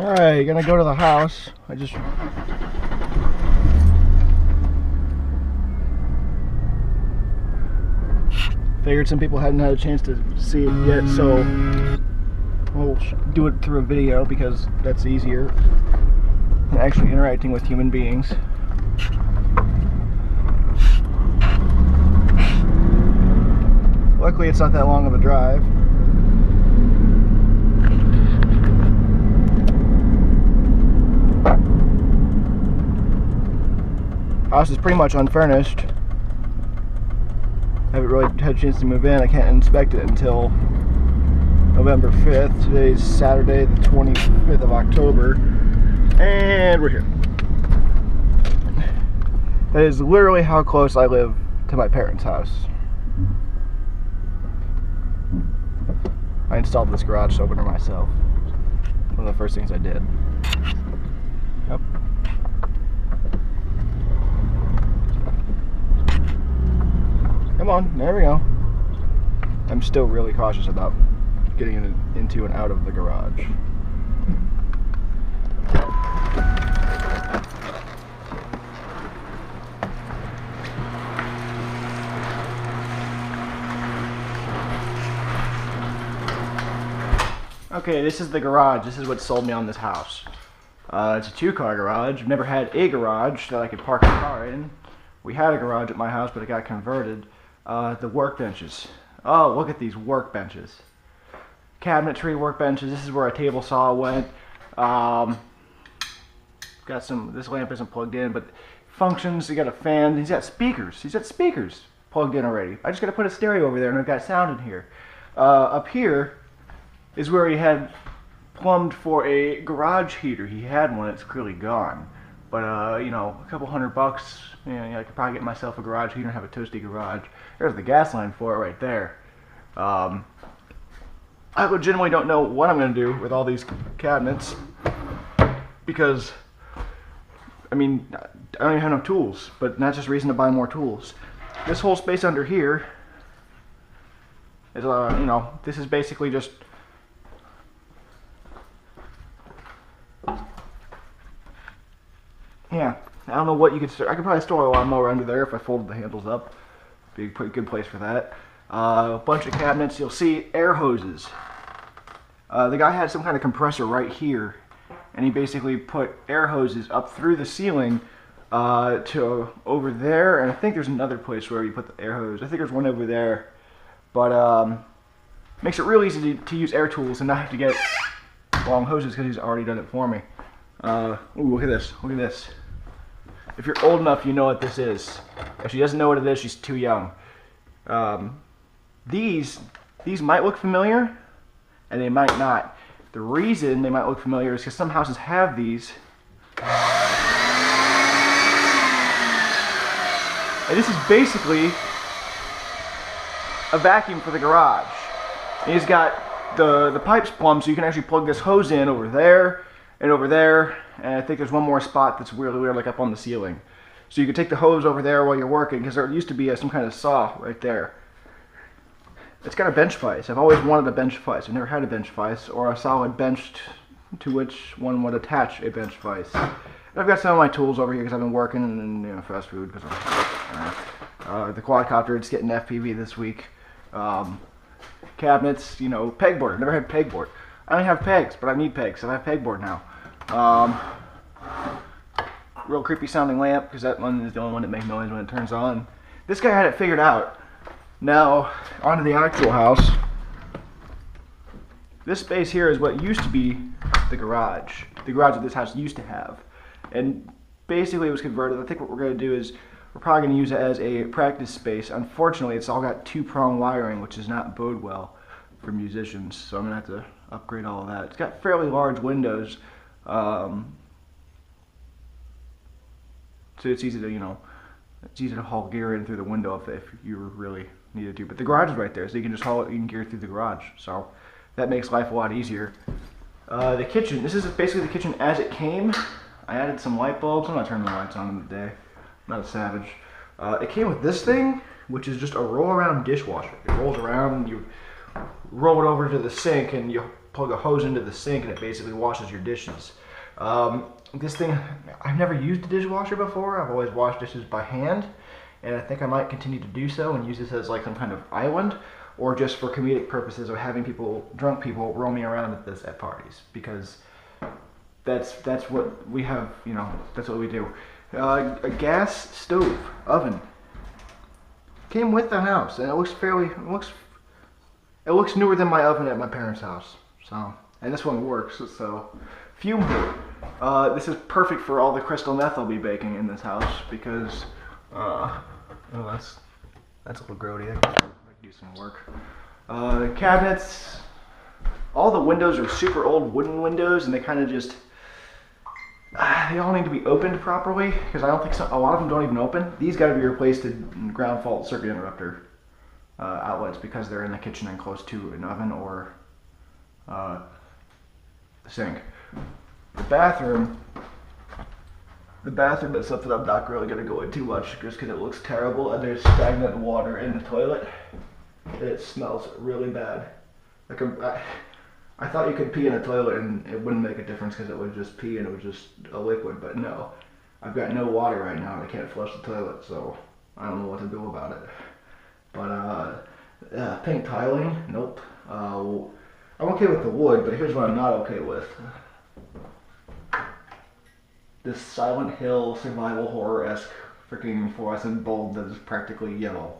Alright, gonna go to the house. I just figured some people hadn't had a chance to see it yet, so we'll do it through a video because that's easier than actually interacting with human beings. Luckily, it's not that long of a drive. House is pretty much unfurnished. Haven't really had a chance to move in. I can't inspect it until November 5th. Today's Saturday, the 25th of October, and we're here. That is literally how close I live to my parents' house. I installed this garage opener myself. One of the first things I did. Yep. Come on, there we go. I'm still really cautious about getting into and out of the garage. Okay, this is the garage. This is what sold me on this house. It's a two-car garage. I've never had a garage that I could park a car in. We had a garage at my house, but it got converted. The workbenches. Oh, look at these workbenches. Cabinetry workbenches. This is where a table saw went. Got some. This lamp isn't plugged in, but functions. You got a fan. He's got speakers. He's got speakers plugged in already. I just got to put a stereo over there, and I've got sound in here. Up here is where he had plumbed for a garage heater. He had one. It's clearly gone. But you know, a couple $100. You know, I could probably get myself a garage heater and have a toasty garage. There's the gas line for it right there. I legitimately don't know what I'm going to do with all these cabinets because, I mean, I don't even have enough tools, but that's just reason to buy more tools. This whole space under here is, you know, this is basically just yeah, I don't know what you could store. I could probably store a lawnmower under there if I folded the handles up. Be a pretty good place for that. A bunch of cabinets. You'll see air hoses. The guy had some kind of compressor right here, and he basically put air hoses up through the ceiling to over there. And I think there's another place where you put the air hose. I think there's one over there. But makes it real easy to use air tools and not have to get long hoses because he's already done it for me. Ooh, look at this. Look at this. If you're old enough, you know what this is. If she doesn't know what it is, she's too young. These might look familiar, and they might not. The reason they might look familiar is because some houses have these. And this is basically a vacuum for the garage. And he's got the pipes plumbed, so you can actually plug this hose in over there, and over there, and I think there's one more spot that's really weird, like up on the ceiling. So you can take the hose over there while you're working, because there used to be some kind of saw right there. It's got a bench vise. I've always wanted a bench vise. I've never had a bench vise, or a solid bench to which one would attach a bench vise. And I've got some of my tools over here because I've been working in fast food. Because the quadcopter, it's getting FPV this week. Cabinets, you know, pegboard. I've never had pegboard. I don't have pegs, but I need pegs, so I have pegboard now. Real creepy sounding lamp because that one is the only one that makes noise when it turns on. This guy had it figured out. Now, onto the actual house. This space here is what used to be the garage. The garage that this house used to have. And basically it was converted. I think what we're going to do is we're probably going to use it as a practice space. Unfortunately, it's all got two-prong wiring, which does not bode well for musicians. So I'm going to have to upgrade all of that. It's got fairly large windows. So it's easy to, you know, it's easy to haul gear in through the window if you really needed to. But the garage is right there, so you can just haul it in gear through the garage. So that makes life a lot easier. The kitchen, this is basically the kitchen as it came. I added some light bulbs. I'm not turning the lights on in the day. I'm not a savage. It came with this thing, which is just a roll-around dishwasher. It rolls around, and you roll it over to the sink, and you plug a hose into the sink and it basically washes your dishes. This thing, I've never used a dishwasher before. I've always washed dishes by hand, and I think I might continue to do so and use this as like some kind of island, or just for comedic purposes of having drunk people roaming around at this at parties, because that's what we have, you know, that's what we do. A gas stove oven came with the house, and it looks newer than my oven at my parents' house. So, and this one works. So, fume hood. This is perfect for all the crystal meth I'll be baking in this house, because oh, that's a little grody. I can do some work. The cabinets, all the windows are super old wooden windows, and they kind of just they all need to be opened properly, because I don't think a lot of them don't even open. These got to be replaced in ground fault circuit interrupter outlets, because they're in the kitchen and close to an oven or the sink. The bathroom is something I'm not really going to go into too much, just because it looks terrible, and there's stagnant water in the toilet. It smells really bad. Like I thought you could pee in a toilet and it wouldn't make a difference because it would just pee and it was just a liquid, but no. I've got no water right now and I can't flush the toilet, so I don't know what to do about it. But pink tiling, nope. I'm okay with the wood, but here's what I'm not okay with. This Silent Hill survival horror-esque freaking fluorescent bulb that is practically yellow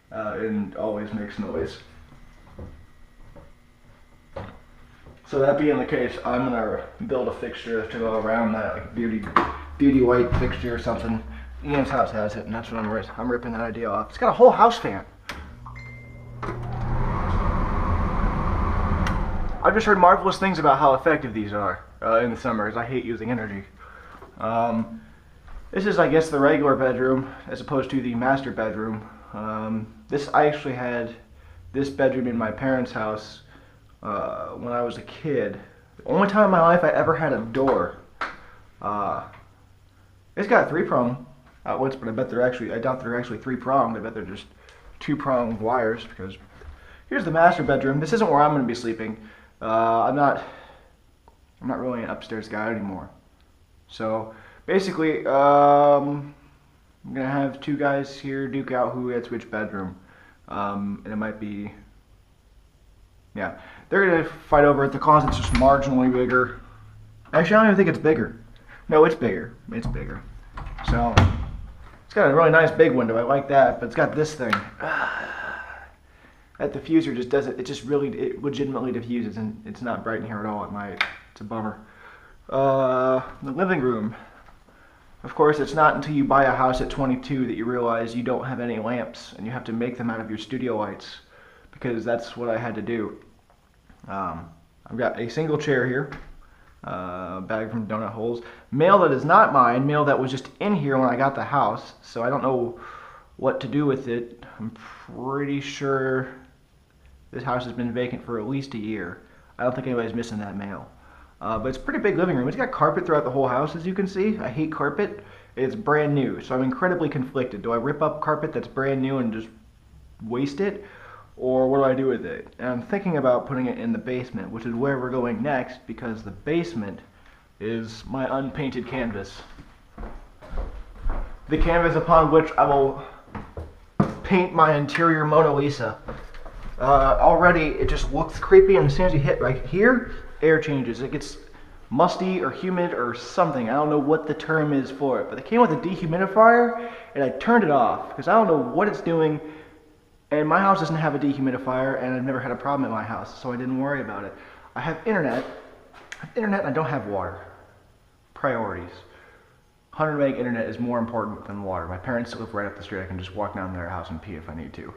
and always makes noise. So that being the case, I'm gonna build a fixture to go around that, like beauty white fixture or something. Ian's house has it, and that's what I'm ripping that idea off. It's got a whole house fan. I've just heard marvelous things about how effective these are in the summers. I hate using energy. This is, I guess, the regular bedroom as opposed to the master bedroom. I actually had this bedroom in my parents' house when I was a kid. The only time in my life I ever had a door. It's got 3-prong outlets, but I doubt they're actually 3-pronged. I bet they're just 2-pronged wires, because here's the master bedroom. This isn't where I'm going to be sleeping. I'm not really an upstairs guy anymore. So basically, I'm gonna have 2 guys here duke out who gets which bedroom, and it might be, yeah, they're gonna fight over it. The closet's just marginally bigger. Actually, I don't even think it's bigger. No, it's bigger. It's bigger. So it's got a really nice big window. I like that, but it's got this thing. That diffuser just doesn't. It legitimately diffuses, and it's not bright in here at all at night. It's a bummer. The living room. Of course, it's not until you buy a house at 22 that you realize you don't have any lamps, and you have to make them out of your studio lights, because that's what I had to do. I've got a single chair here, bag from Donut Holes, mail that is not mine, mail that was just in here when I got the house, so I don't know what to do with it. I'm pretty sure this house has been vacant for at least a year. I don't think anybody's missing that mail. But it's a pretty big living room. It's got carpet throughout the whole house, as you can see. I hate carpet. It's brand new, so I'm incredibly conflicted. Do I rip up carpet that's brand new and just waste it? Or what do I do with it? And I'm thinking about putting it in the basement, which is where we're going next, because the basement is my unpainted canvas. The canvas upon which I will paint my interior Mona Lisa. Already it just looks creepy, and as soon as you hit right here, air changes. It gets musty or humid or something. I don't know what the term is for it, but it came with a dehumidifier, and I turned it off because I don't know what it's doing. And my house doesn't have a dehumidifier, and I've never had a problem at my house, so I didn't worry about it. I have internet. And I don't have water. Priorities. 100 meg internet is more important than water. My parents live right up the street. I can just walk down to their house and pee if I need to.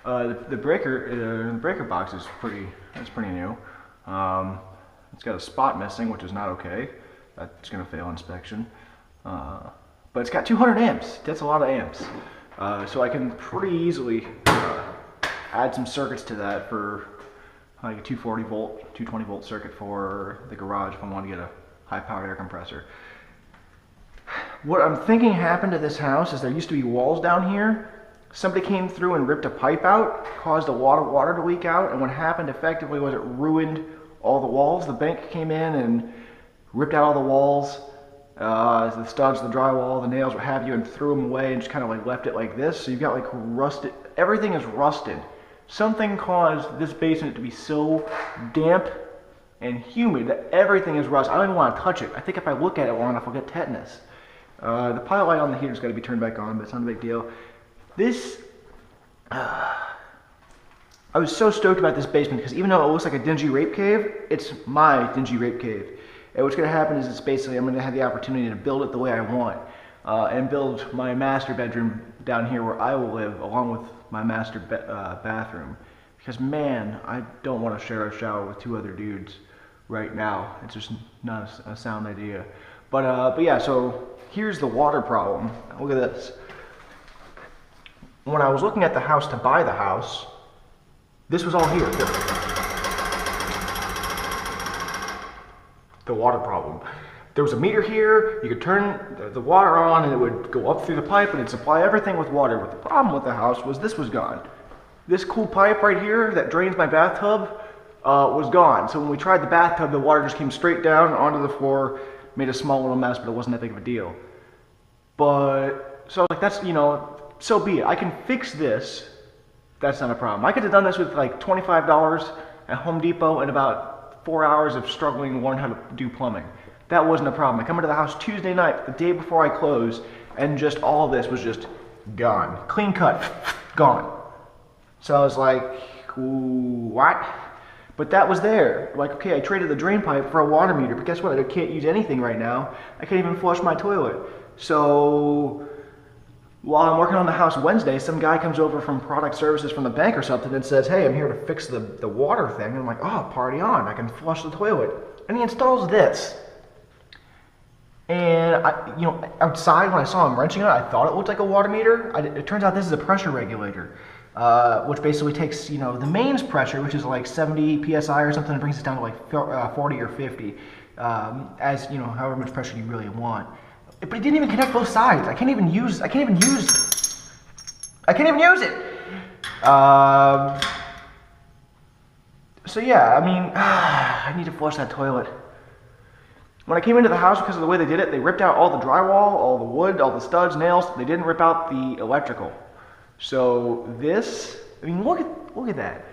The breaker box is pretty new. It's got a spot missing, which is not okay. That's gonna fail inspection. But it's got 200 amps. That's a lot of amps. So I can pretty easily add some circuits to that for like a 240 volt, 220 volt circuit for the garage if I want to get a high powered air compressor. What I'm thinking happened to this house is there used to be walls down here. Somebody came through and ripped a pipe out, caused a lot of water to leak out, and what happened effectively was it ruined all the walls. The bank came in and ripped out all the walls, the studs, the drywall, the nails, what have you, and threw them away and just kind of like left it like this. So you've got like rusted, everything is rusted. Something caused this basement to be so damp and humid that everything is rust. I don't even want to touch it. I think if I look at it long enough, I'll get tetanus. The pilot light on the heater's got to be turned back on, but it's not a big deal. This, I was so stoked about this basement because even though it looks like a dingy rape cave, it's my dingy rape cave. And what's going to happen is it's basically I'm going to have the opportunity to build it the way I want and build my master bedroom down here where I will live along with my master bathroom. Because man, I don't want to share a shower with two other dudes right now. It's just not a sound idea. But yeah, so here's the water problem. Look at this. When I was looking at the house to buy the house, this was all here. The water problem. There was a meter here, you could turn the water on and it would go up through the pipe and it'd supply everything with water. But the problem with the house was this was gone. This cool pipe right here that drains my bathtub was gone. So when we tried the bathtub, the water just came straight down onto the floor, made a small little mess, but it wasn't that big of a deal. But, so I was like, that's, you know, so be it. I can fix this. That's not a problem. I could have done this with like $25 at Home Depot and about 4 hours of struggling to learn how to do plumbing. That wasn't a problem. I come into the house Tuesday night, the day before I close, and just all of this was just gone. Clean cut, gone. So I was like, what? But that was there. Like, okay, I traded the drain pipe for a water meter, but guess what? I can't use anything right now. I can't even flush my toilet. So while I'm working on the house Wednesday, some guy comes over from product services from the bank or something and says, hey, I'm here to fix the water thing. And I'm like, oh, party on. I can flush the toilet. And he installs this. And you know, outside when I saw him wrenching it, I thought it looked like a water meter. It turns out this is a pressure regulator, which basically takes, you know, the mains pressure, which is like 70 psi or something, and brings it down to like 40 or 50, as you know, however much pressure you really want. But it didn't even connect both sides. I can't even use it. So yeah, I mean, I need to flush that toilet. When I came into the house, because of the way they did it, they ripped out all the drywall, all the wood, all the studs, nails. They didn't rip out the electrical. So this, I mean, look at that.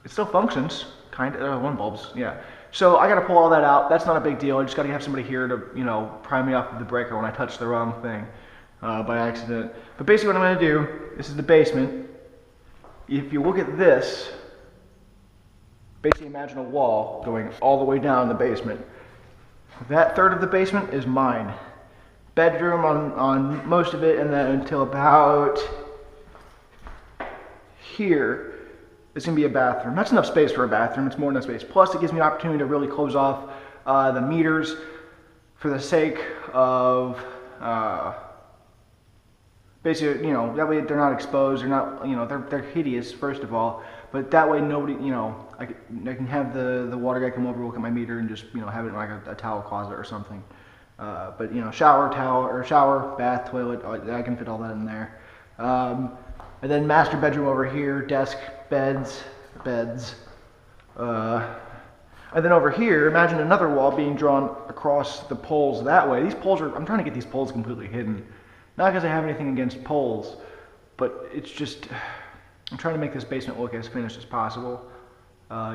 It still functions, kind of. One bulb's, yeah. So I got to pull all that out. That's not a big deal. I just got to have somebody here to, you know, pry me off of the breaker when I touch the wrong thing by accident. But basically, what I'm going to do, this is the basement. If you look at this, basically imagine a wall going all the way down the basement. That third of the basement is mine. Bedroom on most of it, and then until about here, it's going to be a bathroom. That's enough space for a bathroom. It's more than enough space. Plus, it gives me an opportunity to really close off the meters for the sake of basically, you know, that way they're not exposed. They're not, you know, they're hideous, first of all. But that way nobody, you know, I can have the water guy come over, look at my meter, and just, you know, have it in like a towel closet or something. But, you know, shower, bath, toilet, I can fit all that in there. And then master bedroom over here, desk, beds. And then over here, imagine another wall being drawn across the poles that way. These poles are, I'm trying to get these poles completely hidden. Not because I have anything against poles, but it's just, I'm trying to make this basement look as finished as possible,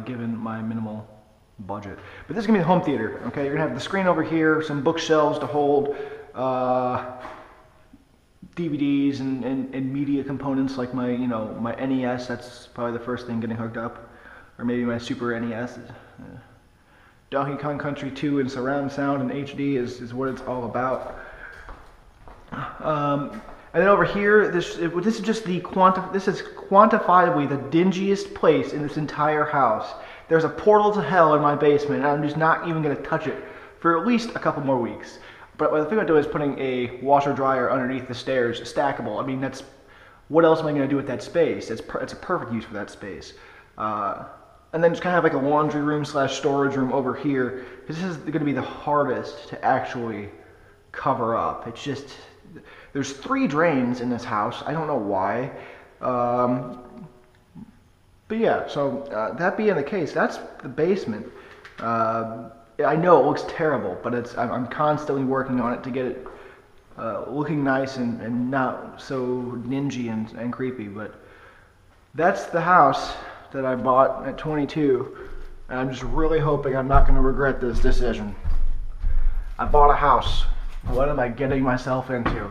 given my minimal budget. But this is going to be the home theater, okay? You're going to have the screen over here, some bookshelves to hold DVDs and media components like my, you know, my NES. That's probably the first thing getting hooked up. Or maybe my Super NES. Donkey Kong Country 2 in surround sound and HD is what it's all about. And then over here, this is just the this is quantifiably the dingiest place in this entire house. There's a portal to hell in my basement, and I'm just not even going to touch it for at least a couple more weeks. But the thing I'm doing is putting a washer dryer underneath the stairs, stackable. I mean, that's, what else am I going to do with that space? It's a perfect use for that space. And then just kind of have like a laundry room / storage room over here. This is going to be the hardest to actually cover up. It's just, there's 3 drains in this house. I don't know why. But yeah, so that being the case, that's the basement. I know it looks terrible, but I'm constantly working on it to get it looking nice and not so dingy and creepy. But that's the house that I bought at 22, and I'm just really hoping I'm not going to regret this decision. I bought a house. What am I getting myself into?